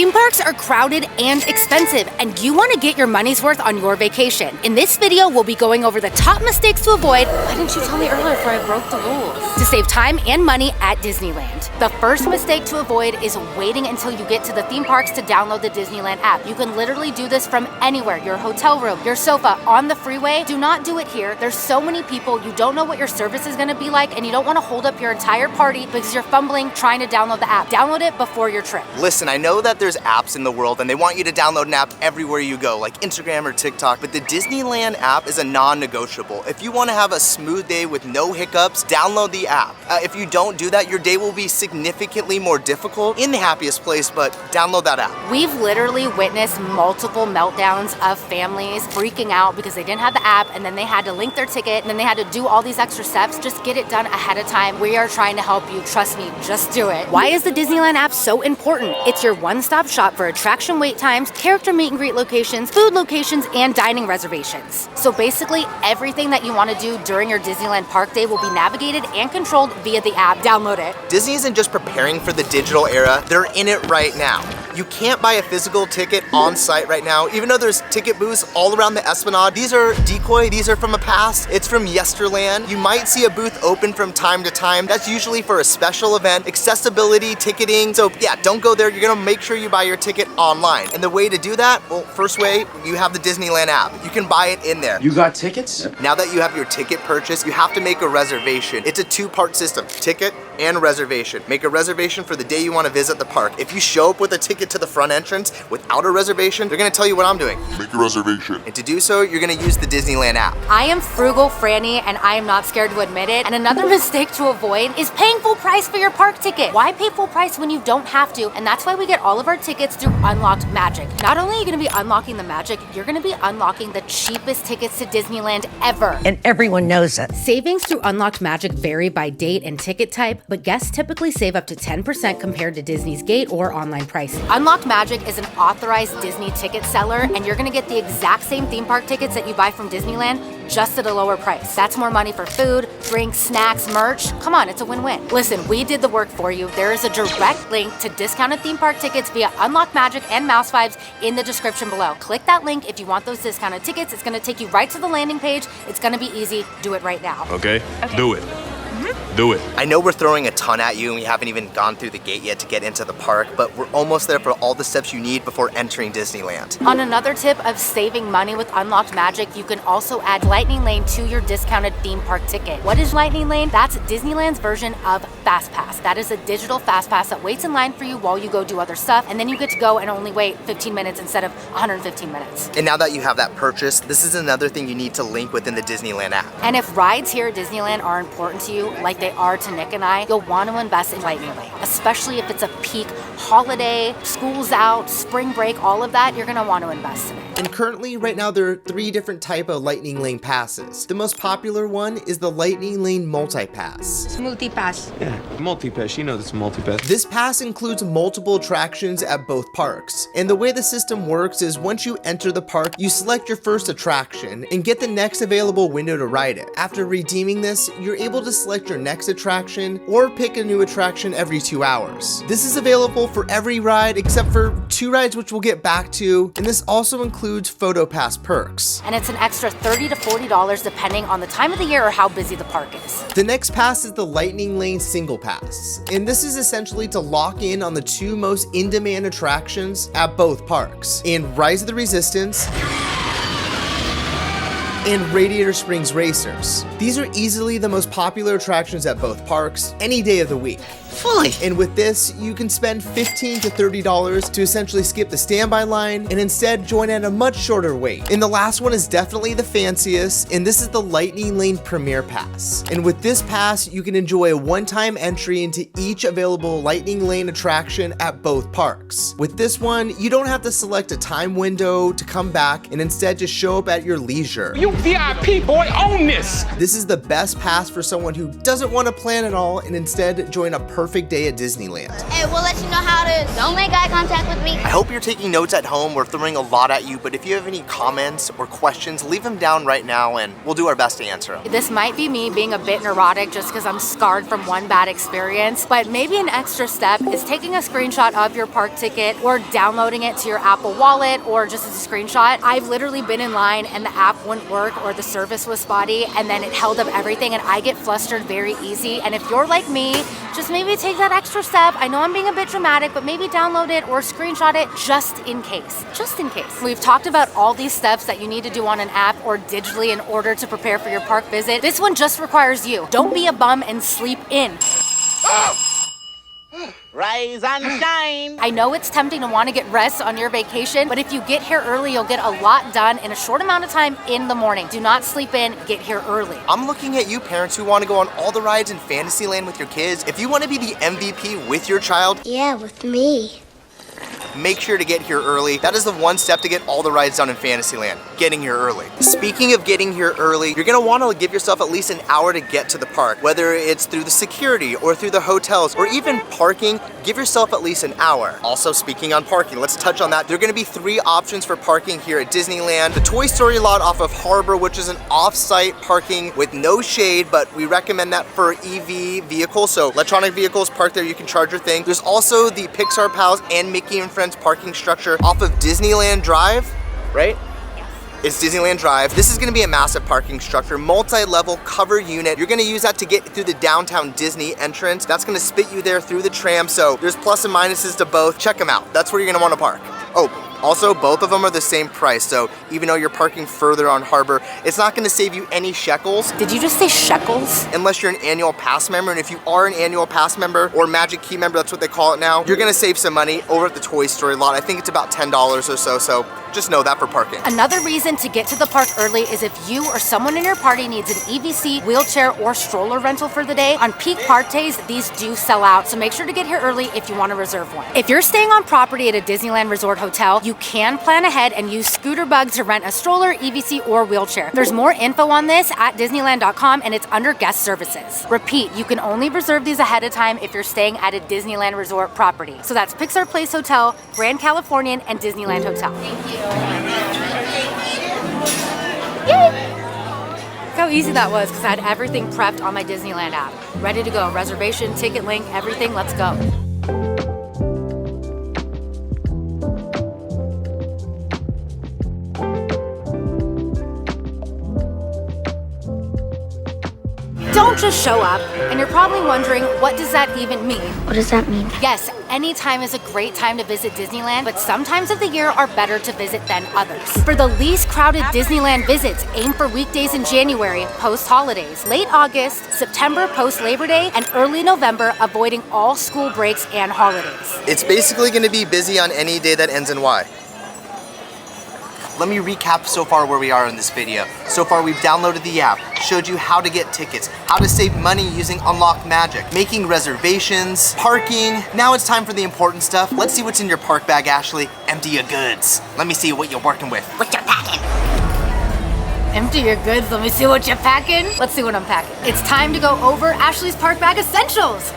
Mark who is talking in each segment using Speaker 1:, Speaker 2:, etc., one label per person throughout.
Speaker 1: Theme parks are crowded and expensive, and you want to get your money's worth on your vacation. In this video, we'll be going over the top mistakes to avoid. Why didn't you tell me earlier before I broke the rules? To save time and money at Disneyland. The first mistake to avoid is waiting until you get to the theme parks to download the Disneyland app. You can literally do this from anywhere, your hotel room, your sofa, on the freeway. Do not do it here. There's so many people, you don't know what your service is gonna be like, and you don't wanna hold up your entire party because you're fumbling trying to download the app. Download it before your trip.
Speaker 2: Listen, I know that there's apps in the world and they want you to download an app everywhere you go, like Instagram or TikTok, but the Disneyland app is a non-negotiable. If you wanna have a smooth day with no hiccups, download the app. If you don't do that, your day will be significantly more difficult in the happiest place, but download that app.
Speaker 1: We've literally witnessed multiple meltdowns of families freaking out because they didn't have the app, and then they had to link their ticket, and then they had to do all these extra steps. Just get it done ahead of time. We are trying to help you. Trust me, just do it. Why is the Disneyland app so important? It's your one-stop shop for attraction wait times, character meet and greet locations, food locations, and dining reservations. So basically, everything that you want to do during your Disneyland park day will be navigated and controlled via the app. Download it.
Speaker 2: Disney isn't just preparing for the digital era, they're in it right now. You can't buy a physical ticket on site right now, even though there's ticket booths all around the Esplanade. These are decoy, these are from a past, it's from yesterland. You might see a booth open from time to time. That's usually for a special event, accessibility, ticketing. So yeah, don't go there. You're gonna make sure you buy your ticket online. And the way to do that, well, first way, you have the Disneyland app. You can buy it in there.
Speaker 3: You got tickets?
Speaker 2: Now that you have your ticket purchased, you have to make a reservation. It's a two-part system, ticket and reservation. Make a reservation for the day you want to visit the park. If you show up with a ticket to the front entrance without a reservation, they're gonna tell you what I'm doing.
Speaker 4: Make a reservation.
Speaker 2: And to do so, you're gonna use the Disneyland app.
Speaker 1: I am frugal Franny, and I am not scared to admit it. And another mistake to avoid is paying full price for your park ticket. Why pay full price when you don't have to? And that's why we get all of our tickets through Unlocked Magic. Not only are you gonna be unlocking the magic, you're gonna be unlocking the cheapest tickets to Disneyland ever.
Speaker 5: And everyone knows it.
Speaker 1: Savings through Unlocked Magic vary by date and ticket type, but guests typically save up to 10% compared to Disney's gate or online pricing. Unlocked Magic is an authorized Disney ticket seller, and you're gonna get the exact same theme park tickets that you buy from Disneyland, just at a lower price. That's more money for food, drinks, snacks, merch. Come on, it's a win-win. Listen, we did the work for you. There is a direct link to discounted theme park tickets via Unlocked Magic and Mouse Vibes in the description below. Click that link if you want those discounted tickets. It's gonna take you right to the landing page. It's gonna be easy. Do it right now.
Speaker 4: Okay. Do it. Do it.
Speaker 2: I know we're throwing a ton at you and we haven't even gone through the gate yet to get into the park, but we're almost there for all the steps you need before entering Disneyland.
Speaker 1: On another tip of saving money with Unlocked Magic, you can also add Lightning Lane to your discounted theme park ticket. What is Lightning Lane? That's Disneyland's version of Fast Pass. That is a digital Fast Pass that waits in line for you while you go do other stuff, and then you get to go and only wait 15 minutes instead of 115 minutes.
Speaker 2: And now that you have that purchase, this is another thing you need to link within the Disneyland app.
Speaker 1: And if rides here at Disneyland are important to you, like they are to Nick and I, you'll want to invest in Lightning Lane, especially if it's a peak holiday, school's out, spring break, all of that, you're gonna want to invest in it.
Speaker 6: And currently, right now, there are 3 different type of Lightning Lane passes. The most popular one is the Lightning Lane Multi-Pass.
Speaker 5: Multi-pass.
Speaker 3: Yeah, multi-pass. You know this multi-pass.
Speaker 6: This pass includes multiple attractions at both parks. And the way the system works is once you enter the park, you select your first attraction and get the next available window to ride it. After redeeming this, you're able to select your next attraction or pick a new attraction every 2 hours. This is available for every ride except for 2 rides, which we'll get back to, and this also includes Photo Pass perks.
Speaker 1: And it's an extra $30 to $40 depending on the time of the year or how busy the park is.
Speaker 6: The next pass is the Lightning Lane Single Pass, and this is essentially to lock in on the 2 most in-demand attractions at both parks, in Rise of the Resistance and Radiator Springs Racers. These are easily the most popular attractions at both parks any day of the week.
Speaker 5: Fully.
Speaker 6: And with this, you can spend $15 to $30 to essentially skip the standby line and instead join at a much shorter wait. And the last one is definitely the fanciest, and this is the Lightning Lane Premier Pass. And with this pass, you can enjoy a one-time entry into each available Lightning Lane attraction at both parks. With this one, you don't have to select a time window to come back and instead just show up at your leisure.
Speaker 7: You VIP boy, own this!
Speaker 6: This is the best pass for someone who doesn't want to plan at all and instead join a perfect day at Disneyland.
Speaker 8: Hey, we'll let you know how it is. Don't make eye contact with me.
Speaker 2: I hope you're taking notes at home. We're throwing a lot at you, but if you have any comments or questions, leave them down right now and we'll do our best to answer them.
Speaker 1: This might be me being a bit neurotic just because I'm scarred from one bad experience, but maybe an extra step is taking a screenshot of your park ticket or downloading it to your Apple Wallet or just as a screenshot. I've literally been in line and the app wouldn't work or the service was spotty and then it held up everything, and I get flustered very easy. And if you're like me, just maybe take that extra step. I know I'm being a bit dramatic, but maybe download it or screenshot it just in case. Just in case. We've talked about all these steps that you need to do on an app or digitally in order to prepare for your park visit. This one just requires you. Don't be a bum and sleep in.
Speaker 5: Rise and shine.
Speaker 1: I know it's tempting to want to get rest on your vacation, but if you get here early, you'll get a lot done in a short amount of time in the morning. Do not sleep in, get here early.
Speaker 2: I'm looking at you parents who want to go on all the rides in Fantasyland with your kids. If you want to be the MVP with your child,
Speaker 8: Yeah, with me.
Speaker 2: make sure to get here early. That is the one step to get all the rides done in Fantasyland, getting here early. Speaking of getting here early, you're gonna wanna give yourself at least an hour to get to the park. Whether it's through the security or through the hotels or even parking, give yourself at least an hour. Also, speaking on parking, let's touch on that. There are gonna be 3 options for parking here at Disneyland. The Toy Story lot off of Harbor, which is an off-site parking with no shade, but we recommend that for EV vehicles, so electronic vehicles parked there, you can charge your thing. There's also the Pixar Pals and Mickey and Friends parking structure off of Disneyland Drive, right? It's Disneyland Drive. This is gonna be a massive parking structure, multi-level cover unit. You're gonna use that to get through the downtown Disney entrance. That's gonna spit you there through the tram, so there's plus and minuses to both. Check them out. That's where you're gonna wanna park. Oh, also, both of them are the same price, so even though you're parking further on Harbor, it's not gonna save you any shekels.
Speaker 1: Did you just say shekels?
Speaker 2: Unless you're an annual pass member, and if you are an annual pass member or Magic Key member, that's what they call it now, you're gonna save some money over at the Toy Story lot. I think it's about $10 or so, so just know that for parking.
Speaker 1: Another reason to get to the park early is if you or someone in your party needs an EVC, wheelchair, or stroller rental for the day. On peak park days, these do sell out, so make sure to get here early if you want to reserve one. If you're staying on property at a Disneyland Resort hotel, you can plan ahead and use Scooter Bug to rent a stroller, EVC, or wheelchair. There's more info on this at Disneyland.com and it's under guest services. Repeat, you can only reserve these ahead of time if you're staying at a Disneyland Resort property. So that's Pixar Place Hotel, Grand Californian, and Disneyland Hotel. Thank you. Yay! Look how easy that was because I had everything prepped on my Disneyland app. Ready to go. Reservation, ticket link, everything. Let's go. Don't just show up, and you're probably wondering, what does that even mean?
Speaker 8: What does that mean?
Speaker 1: Yes, any time is a great time to visit Disneyland, but some times of the year are better to visit than others. For the least crowded Disneyland visits, aim for weekdays in January, post-holidays, late August, September, post-Labor Day, and early November, avoiding all school breaks and holidays.
Speaker 2: It's basically gonna be busy on any day that ends in Y. Let me recap so far where we are in this video. So far we've downloaded the app, showed you how to get tickets, how to save money using Unlock Magic, making reservations, parking. Now it's time for the important stuff. Let's see what's in your park bag, Ashley. Empty your goods. Let me see what you're working with.
Speaker 1: What you're packing? Empty your goods, let me see what you're packing. Let's see what I'm packing. It's time to go over Ashley's Park Bag Essentials.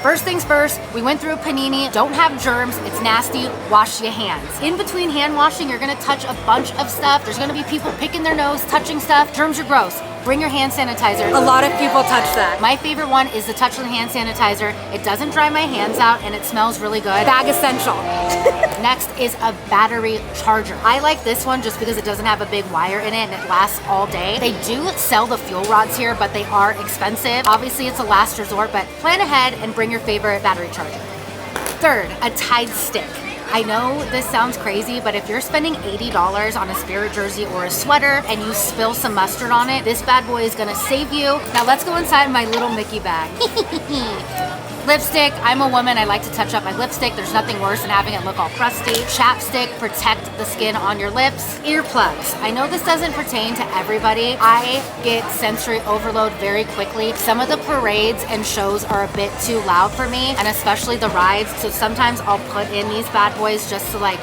Speaker 1: First things first, we went through a panini. Don't have germs, it's nasty, wash your hands. In between hand washing, you're gonna touch a bunch of stuff. There's gonna be people picking their nose, touching stuff. Germs are gross. Bring your hand sanitizer. A lot of people touch that. My favorite one is the touchless hand sanitizer. It doesn't dry my hands out and it smells really good. Bag essential. Next is a battery charger. I like this one just because it doesn't have a big wire in it and it lasts all day. They do sell the fuel rods here, but they are expensive. Obviously it's a last resort, but plan ahead and bring your favorite battery charger. Third, a Tide stick. I know this sounds crazy, but if you're spending $80 on a Spirit jersey or a sweater and you spill some mustard on it, this bad boy is gonna save you. Now let's go inside my little Mickey bag. Lipstick, I'm a woman, I like to touch up my lipstick. There's nothing worse than having it look all crusty. Chapstick, protect the skin on your lips. Earplugs, I know this doesn't pertain to everybody. I get sensory overload very quickly. Some of the parades and shows are a bit too loud for me, and especially the rides, so sometimes I'll put in these bad boys just to like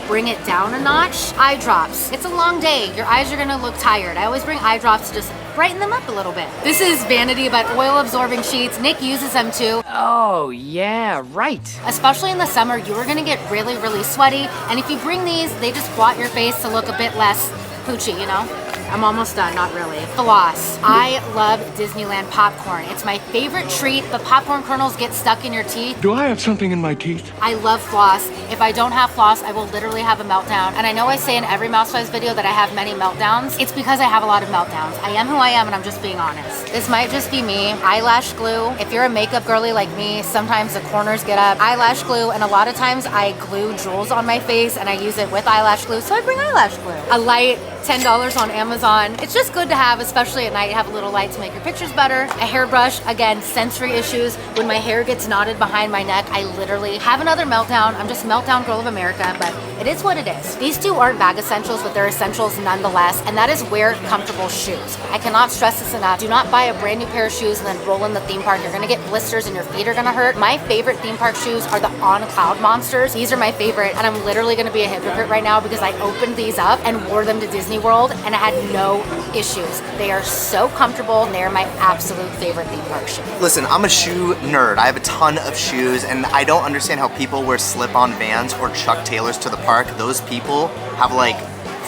Speaker 1: bring it down a notch. Eye drops, it's a long day. Your eyes are gonna look tired. I always bring eye drops to just brighten them up a little bit. This is Vanity, but oil-absorbing sheets. Nick uses them too.
Speaker 5: Oh, yeah, right.
Speaker 1: Especially in the summer, you are gonna get really, really sweaty. And if you bring these, they just blot your face to look a bit less poochy, you know? I'm almost done, not really. Floss. I love Disneyland popcorn. It's my favorite treat, but popcorn kernels get stuck in your teeth.
Speaker 4: Do I have something in my teeth?
Speaker 1: I love floss. If I don't have floss, I will literally have a meltdown. And I know I say in every Mousewives video that I have many meltdowns. It's because I have a lot of meltdowns. I am who I am, and I'm just being honest. This might just be me. Eyelash glue. If you're a makeup girly like me, sometimes the corners get up. Eyelash glue, and a lot of times I glue jewels on my face and I use it with eyelash glue, so I bring eyelash glue. A light, $10 on Amazon. It's just good to have, especially at night. Have a little light to make your pictures better. A hairbrush, again, sensory issues. When my hair gets knotted behind my neck, I literally have another meltdown. I'm just meltdown girl of America, but it is what it is. These two aren't bag essentials, but they're essentials nonetheless, and that is wear comfortable shoes. I cannot stress this enough. Do not buy a brand new pair of shoes and then roll in the theme park. You're gonna get blisters and your feet are gonna hurt. My favorite theme park shoes are the On Cloud Monsters. These are my favorite, and I'm literally gonna be a hypocrite right now because I opened these up and wore them to Disney World, and I had no issues. They are so comfortable, and they are my absolute favorite theme park shoe.
Speaker 2: Listen, I'm a shoe nerd. I have a ton of shoes, and I don't understand how people wear slip-on Vans or Chuck Taylors to the park. Those people have like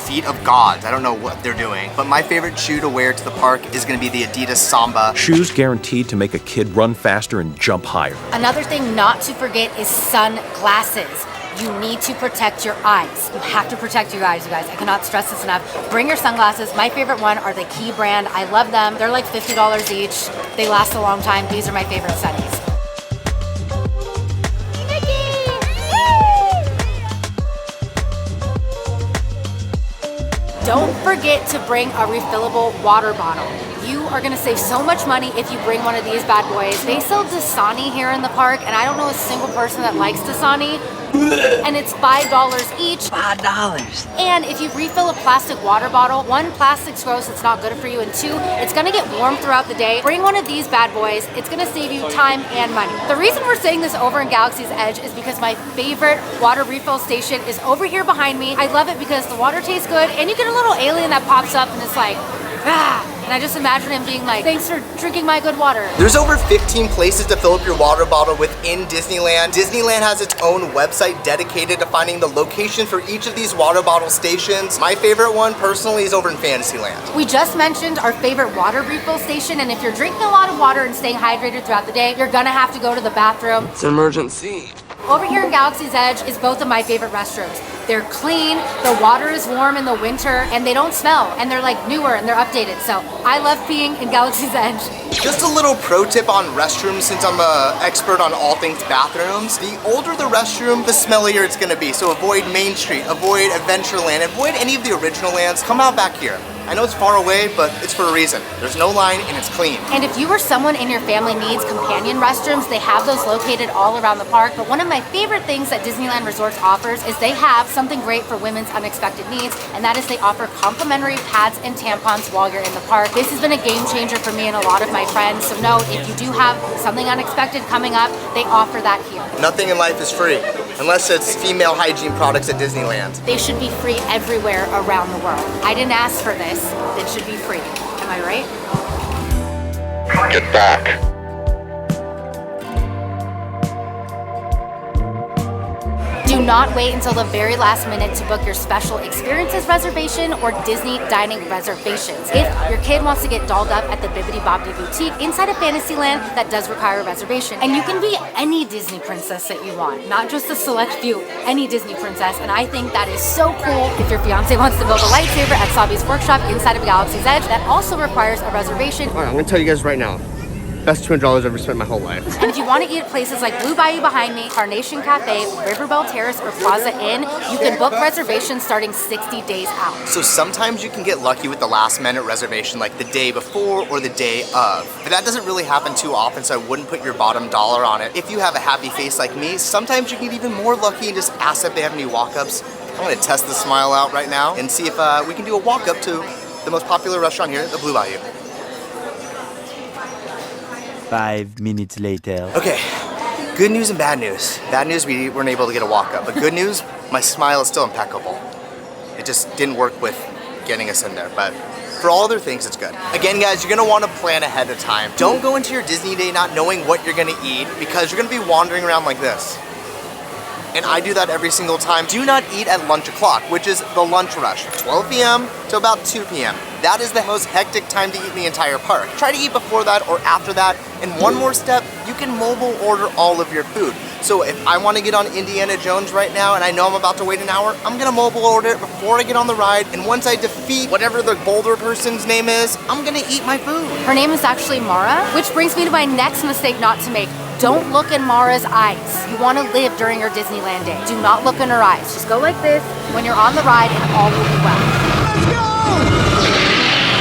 Speaker 2: feet of gods. I don't know what they're doing. But my favorite shoe to wear to the park is gonna be the Adidas Samba.
Speaker 9: Shoes guaranteed to make a kid run faster and jump higher.
Speaker 1: Another thing not to forget is sunglasses. You need to protect your eyes. You have to protect your eyes, you guys. I cannot stress this enough. Bring your sunglasses. My favorite one are the Key brand. I love them. They're like $50 each. They last a long time. These are my favorite sunnies. Don't forget to bring a refillable water bottle. You are gonna save so much money if you bring one of these bad boys. They sell Dasani here in the park, and I don't know a single person that likes Dasani. And it's $5 each.
Speaker 5: $5.
Speaker 1: And if you refill a plastic water bottle, one, plastic's gross, it's not good for you, and two, it's gonna get warm throughout the day. Bring one of these bad boys. It's gonna save you time and money. The reason we're saying this over in Galaxy's Edge is because my favorite water refill station is over here behind me. I love it because the water tastes good, and you get a little alien that pops up and it's like, ah. And I just imagine him being like, thanks for drinking my good water.
Speaker 2: There's over 15 places to fill up your water bottle within Disneyland. Disneyland has its own website dedicated to finding the location for each of these water bottle stations. My favorite one personally is over in Fantasyland.
Speaker 1: We just mentioned our favorite water refill station, and if you're drinking a lot of water and staying hydrated throughout the day, you're gonna have to go to the bathroom.
Speaker 3: It's an emergency.
Speaker 1: Over here in Galaxy's Edge is both of my favorite restrooms. They're clean, the water is warm in the winter, and they don't smell, and they're like newer and they're updated. So I love peeing in Galaxy's Edge.
Speaker 2: Just a little pro tip on restrooms, since I'm an expert on all things bathrooms. The older the restroom, the smellier it's gonna be. So avoid Main Street, avoid Adventureland, avoid any of the original lands. Come out back here. I know it's far away, but it's for a reason. There's no line and it's clean.
Speaker 1: And if you or someone in your family needs companion restrooms, they have those located all around the park. But one of my favorite things that Disneyland Resorts offers is they have something great for women's unexpected needs, and that is they offer complimentary pads and tampons while you're in the park. This has been a game changer for me and a lot of my friends. So note, if you do have something unexpected coming up, they offer that here.
Speaker 2: Nothing in life is free, unless it's female hygiene products at Disneyland.
Speaker 1: They should be free everywhere around the world. I didn't ask for this. It should be free. Am I right?
Speaker 4: Get back.
Speaker 1: Do not wait until the very last minute to book your special experiences reservation or Disney dining reservations. If your kid wants to get dolled up at the Bibbidi Bobbidi Boutique inside of Fantasyland, that does require a reservation. And you can be any Disney princess that you want, not just a select few, any Disney princess. And I think that is so cool. If your fiance wants to build a lightsaber at Sabi's workshop inside of Galaxy's Edge, that also requires a reservation.
Speaker 6: All right, I'm gonna tell you guys right now. Best $200 I've ever spent in my whole life.
Speaker 1: And if you want to eat at places like Blue Bayou behind me, Carnation Cafe, Riverbell Terrace, or Plaza Inn, you can book reservations starting 60 days out.
Speaker 2: So sometimes you can get lucky with the last minute reservation, like the day before or the day of. But that doesn't really happen too often, so I wouldn't put your bottom dollar on it. If you have a happy face like me, sometimes you can get even more lucky and just ask if they have any walk-ups. I'm gonna test the smile out right now and see if we can do a walk-up to the most popular restaurant here, the Blue Bayou.
Speaker 10: 5 minutes later.
Speaker 2: Okay, good news and bad news. Bad news, we weren't able to get a walk-up, but good news, my smile is still impeccable. It just didn't work with getting us in there, but For all other things, it's good. Again, guys, you're gonna wanna plan ahead of time. Don't go into your Disney day not knowing what you're gonna eat because you're gonna be wandering around like this. And I do that every single time. Do not eat at lunch o'clock, which is the lunch rush, 12 p.m. to about 2 p.m. That is the most hectic time to eat in the entire park. Try to eat before that or after that. And one more step, you can mobile order all of your food. So if I want to get on Indiana Jones right now and I know I'm about to wait an hour, I'm gonna mobile order it before I get on the ride. And once I defeat whatever the boulder person's name is, I'm gonna eat my food.
Speaker 1: Her name is actually Mara, which brings me to my next mistake not to make. Don't look in Mara's eyes. You want to live during your Disneyland day. Do not look in her eyes. Just go like this when you're on the ride and all will be well.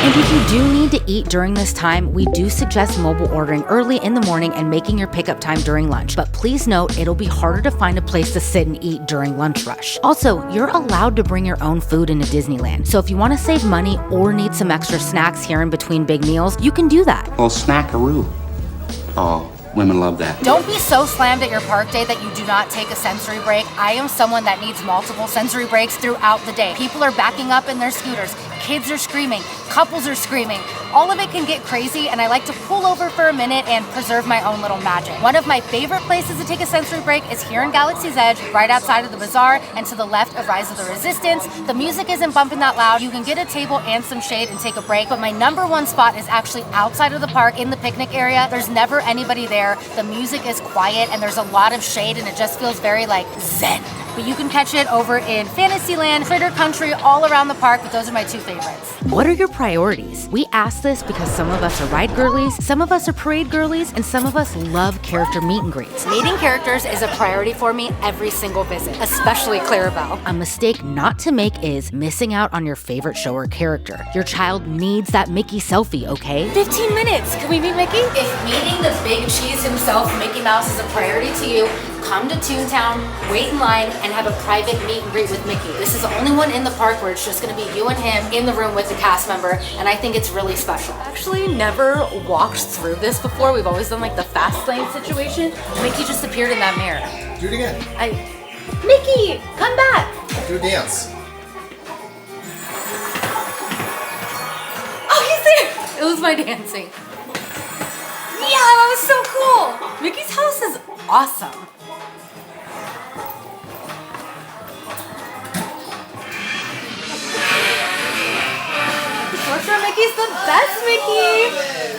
Speaker 1: And if you do need to eat during this time, we do suggest mobile ordering early in the morning and making your pickup time during lunch. But please note, it'll be harder to find a place to sit and eat during lunch rush. Also, you're allowed to bring your own food into Disneyland. So if you want to save money or need some extra snacks here in between big meals, you can do that.
Speaker 11: Well, snackaroo. Oh. Women love that.
Speaker 1: Don't be so slammed at your park day that you do not take a sensory break. I am someone that needs multiple sensory breaks throughout the day. People are backing up in their scooters. Kids are screaming. Couples are screaming. All of it can get crazy, and I like to pull over for a minute and preserve my own little magic. One of my favorite places to take a sensory break is here in Galaxy's Edge, right outside of the bazaar and to the left of Rise of the Resistance. The music isn't bumping that loud. You can get a table and some shade and take a break, but my number one spot is actually outside of the park in the picnic area. There's never anybody there. The music is quiet and there's a lot of shade and it just feels very like zen. But you can catch it over in Fantasyland, Critter Country, all around the park, but those are my two favorites. What are your priorities? We ask this because some of us are ride girlies, some of us are parade girlies, and some of us love character meet and greets. Meeting characters is a priority for me every single visit, especially Clarabelle. A mistake not to make is missing out on your favorite show or character. Your child needs that Mickey selfie, okay? 15 minutes, can we meet Mickey? If meeting the big cheese himself, Mickey Mouse, is a priority to you, come to Toontown, wait in line, and have a private meet and greet with Mickey. This is the only one in the park where it's just gonna be you and him in the room with the cast member, and I think it's really special. I've actually never walked through this before. We've always done like the fast lane situation. Mickey just appeared in that mirror.
Speaker 2: Do it again.
Speaker 1: Mickey, come back.
Speaker 2: Do a dance.
Speaker 1: Oh, he's there. It was my dancing. Yeah, that was so cool. Mickey's house is awesome. Torture Mickey's the best, Mickey!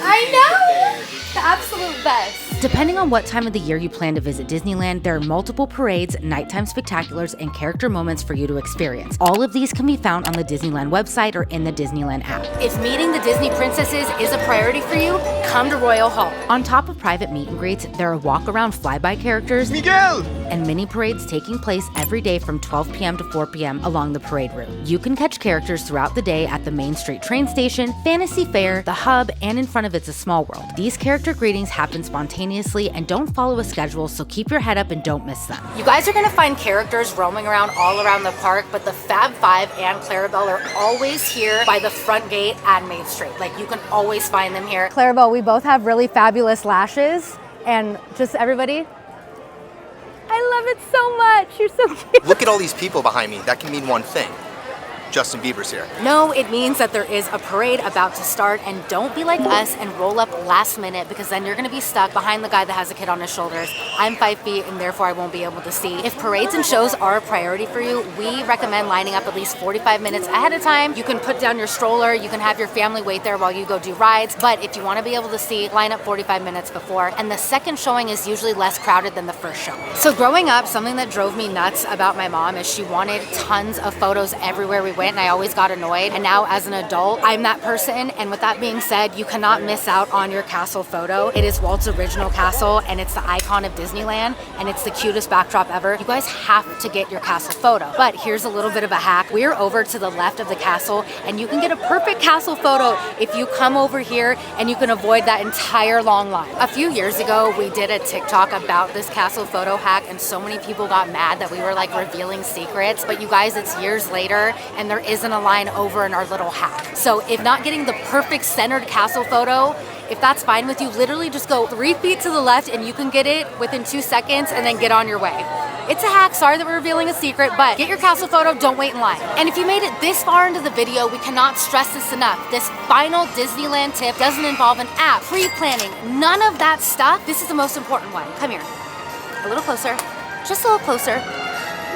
Speaker 1: I know! The absolute best. Depending on what time of the year you plan to visit Disneyland, there are multiple parades, nighttime spectaculars, and character moments for you to experience. All of these can be found on the Disneyland website or in the Disneyland app. If meeting the Disney princesses is a priority for you, come to Royal Hall. On top of private meet and greets, there are walk-around flyby characters,
Speaker 3: Miguel!
Speaker 1: and mini parades taking place every day from 12 p.m. to 4 p.m. along the parade route. You can catch characters throughout the day at the Main Street train station, Fantasy Fair, the Hub, and in front of It's a Small World. These character greetings happen spontaneously and don't follow a schedule, so keep your head up and don't miss them. You guys are gonna find characters roaming around all around the park, but the Fab Five and Clarabelle are always here by the front gate at Main Street. Like, you can always find them here. Clarabelle, we both have really fabulous lashes, and just everybody, I love it so much. You're so cute.
Speaker 2: Look at all these people behind me. That can mean one thing. Justin Bieber's here.
Speaker 1: No, it means that there is a parade about to start, and don't be like us and roll up last minute, because then you're gonna be stuck behind the guy that has a kid on his shoulders. I'm 5 feet and therefore I won't be able to see. If parades and shows are a priority for you, we recommend lining up at least 45 minutes ahead of time. You can put down your stroller, you can have your family wait there while you go do rides, but if you wanna be able to see, line up 45 minutes before, and the second showing is usually less crowded than the first showing. So growing up, something that drove me nuts about my mom is she wanted tons of photos everywhere we went, and I always got annoyed. And now as an adult, I'm that person. And with that being said, you cannot miss out on your castle photo. It is Walt's original castle, and it's the icon of Disneyland, and it's the cutest backdrop ever. You guys have to get your castle photo. But here's a little bit of a hack. We're over to the left of the castle, and you can get a perfect castle photo if you come over here, and you can avoid that entire long line. A few years ago, we did a TikTok about this castle photo hack, and so many people got mad that we were like revealing secrets. But you guys, it's years later, and there isn't a line over in our little hack. So if not getting the perfect centered castle photo, if that's fine with you, literally just go 3 feet to the left and you can get it within 2 seconds and then get on your way. It's a hack, sorry that we're revealing a secret, but get your castle photo, don't wait in line. And if you made it this far into the video, we cannot stress this enough. This final Disneyland tip doesn't involve an app, pre-planning, none of that stuff. This is the most important one. Come here, a little closer, just a little closer.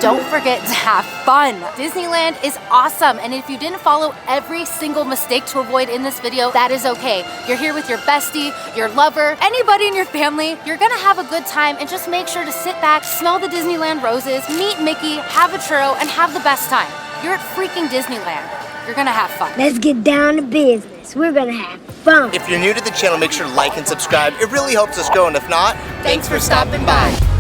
Speaker 1: Don't forget to have fun. Disneyland is awesome, and if you didn't follow every single mistake to avoid in this video, that is okay. You're here with your bestie, your lover, anybody in your family. You're gonna have a good time, and just make sure to sit back, smell the Disneyland roses, meet Mickey, have a churro, and have the best time. You're at freaking Disneyland. You're gonna have fun.
Speaker 8: Let's get down to business. We're gonna have fun.
Speaker 2: If you're new to the channel, make sure to like and subscribe. It really helps us grow, and if not,
Speaker 1: Thanks for stopping by.